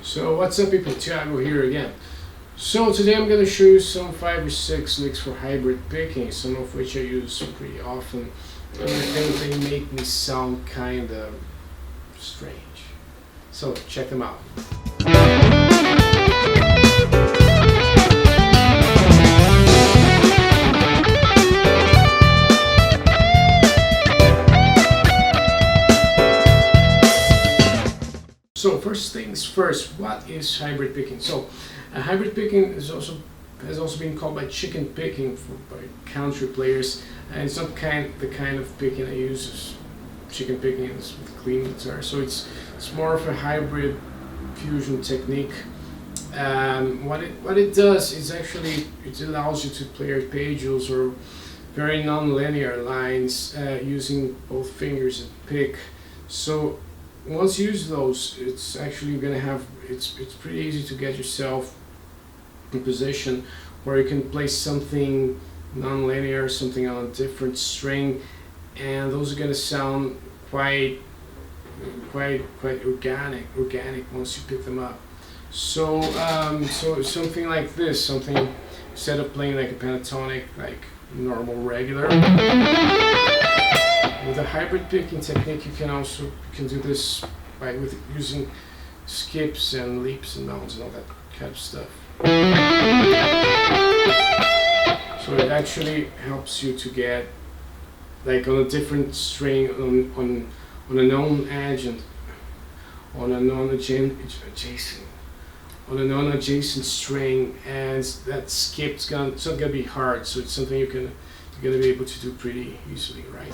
So what's up people, Thiago here again. So today I'm going to show you some 5 or 6 licks for hybrid picking, some of which I use pretty often, and I think they make me sound kinda strange. So check them out. So first things first, what is hybrid picking? So hybrid picking has also been called by chicken picking by country players, and it's not the kind of picking I use as chicken picking is with clean guitar. So it's more of a hybrid fusion technique. What it does is actually it allows you to play arpeggios or very non-linear lines using both fingers and pick. So once you use those, it's actually gonna have it's pretty easy to get yourself in position where you can play something non-linear, something on a different string, and those are gonna sound quite organic once you pick them up. So so something like this, something instead of playing like a pentatonic, like normal regular. With a hybrid picking technique, you can do this with using skips and leaps and bounds and all that kind of stuff. So it actually helps you to get like on a different string on a known adjacent on a non-adjacent string, and that skip's it's not gonna be hard. So it's something you're gonna be able to do pretty easily, right?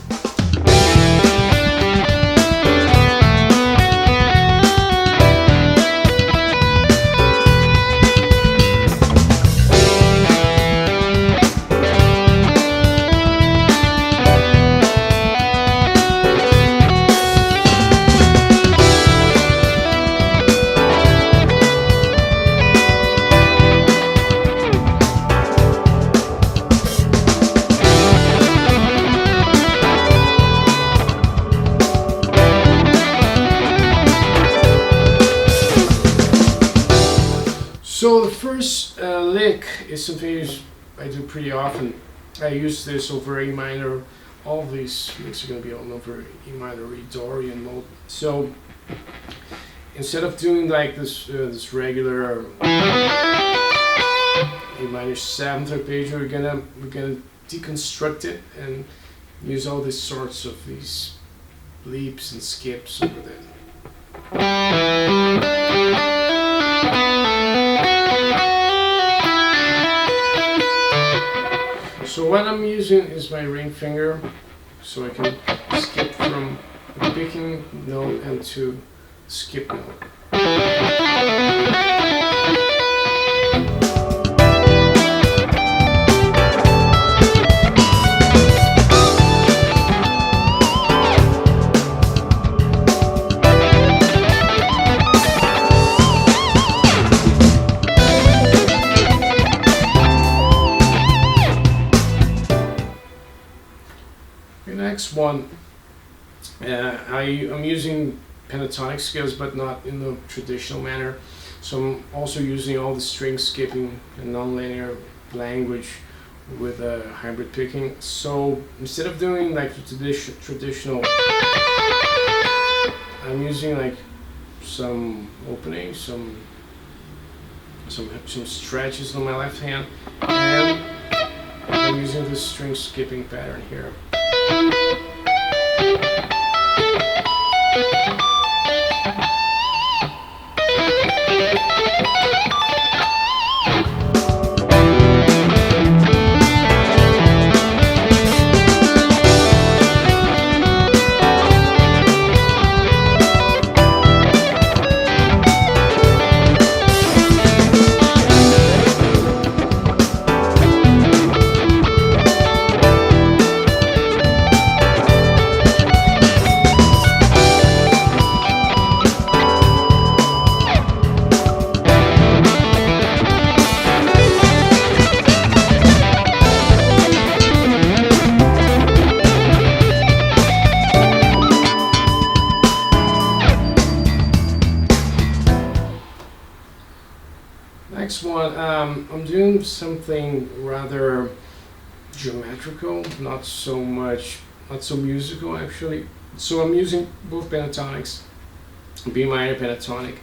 So the first lick is something I do pretty often. I use this over E minor. All these licks are going to be on over E minor, E Dorian mode. So instead of doing like this regular E minor 7th arpeggio, we're gonna deconstruct it and use all these sorts of these leaps and skips over there. So what I'm using is my ring finger, so I can skip from the picking note and to skip note. The next one, I'm using pentatonic scales, but not in the traditional manner. So I'm also using all the string skipping and non-linear language with hybrid picking. So instead of doing like the traditional, I'm using like some openings, some stretches on my left hand, and I'm using this string skipping pattern here. next one, I'm doing something rather geometrical, not so musical actually. So I'm using both pentatonics, B minor pentatonic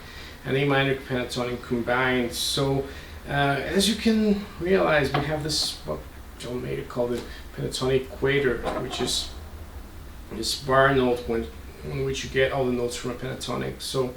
and A minor pentatonic combined. So as you can realize, we have this, what John Mayer called it, pentatonic equator, which is this bar note in which you get all the notes from a pentatonic. So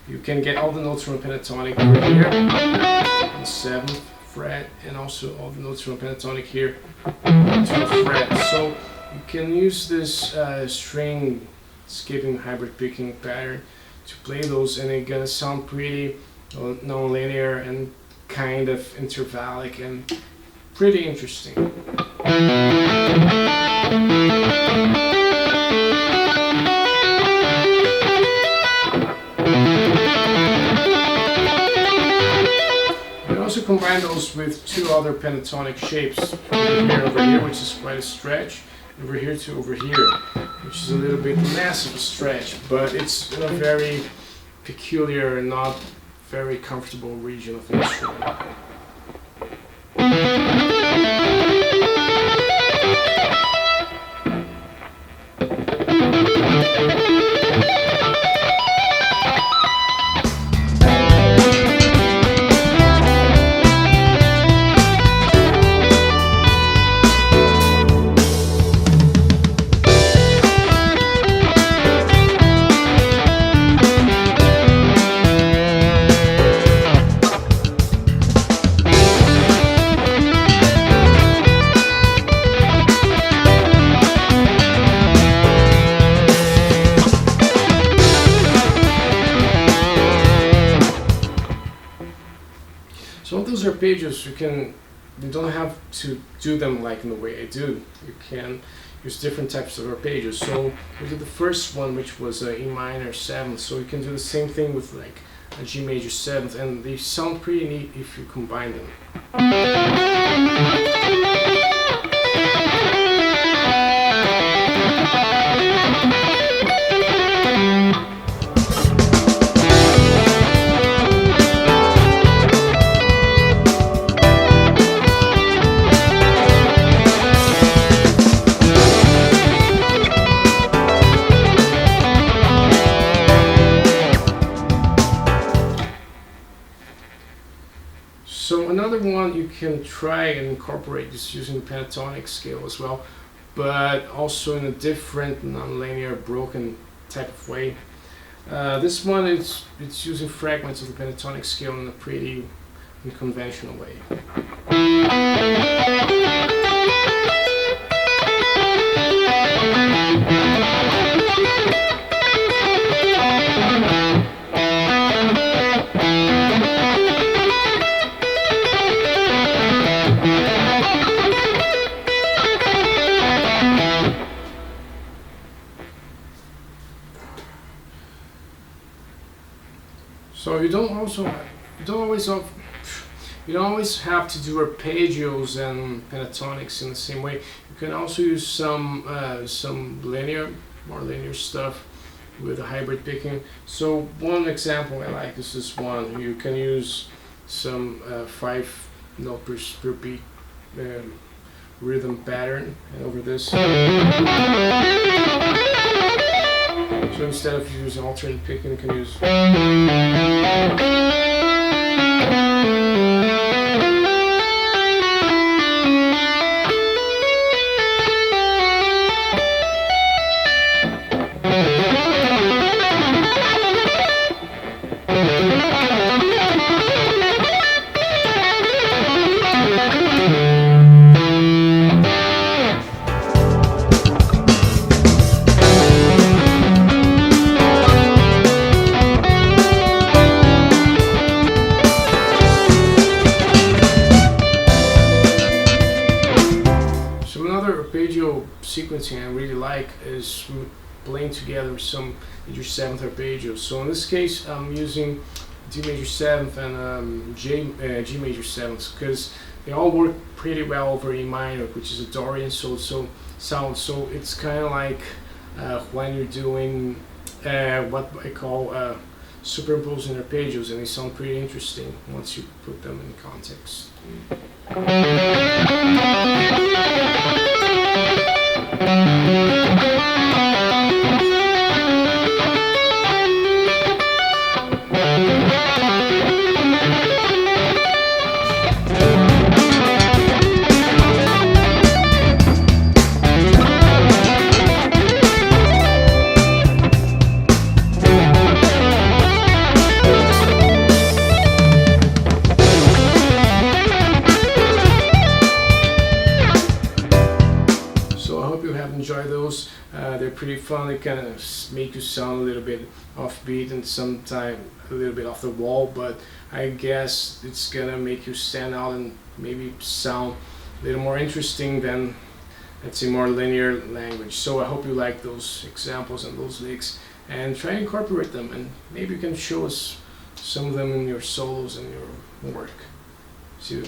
you can get all the notes from a pentatonic over here on the 7th fret, and also all the notes from a pentatonic here on the 12th fret. So you can use this string skipping hybrid picking pattern to play those, and it's gonna sound pretty non-linear and kind of intervallic and pretty interesting. Combine those with two other pentatonic shapes, over here, which is quite a stretch, over here to over here, which is a little bit less of a stretch, but it's in a very peculiar and not very comfortable region of the instrument. So those arpeggios, you don't have to do them like in the way I do. You can use different types of arpeggios. So we did the first one, which was a E minor 7th. So you can do the same thing with like a G major 7th, and they sound pretty neat if you combine them. So another one you can try and incorporate is using the pentatonic scale as well, but also in a different non-linear broken type of way. This one it's using fragments of the pentatonic scale in a pretty unconventional way. So you don't always have to do arpeggios and pentatonics in the same way. You can also use some more linear stuff with a hybrid picking. So one example I like is this one. You can use some 5 note per beat rhythm pattern, and over this. So instead of using alternate picking, you can use. Arpeggio sequencing I really like is playing together some major 7th arpeggios. So in this case I'm using D major 7th and G major 7th because they all work pretty well over E minor, which is a Dorian sound. So it's kind of like when you're doing what I call superimposing arpeggios, and they sound pretty interesting once you put them in context. Enjoy those. They're pretty fun. They kind of make you sound a little bit offbeat and sometimes a little bit off the wall, but I guess it's gonna make you stand out and maybe sound a little more interesting than, let's say, more linear language. So I hope you like those examples and those licks and try and incorporate them, and maybe you can show us some of them in your solos and your work. See you.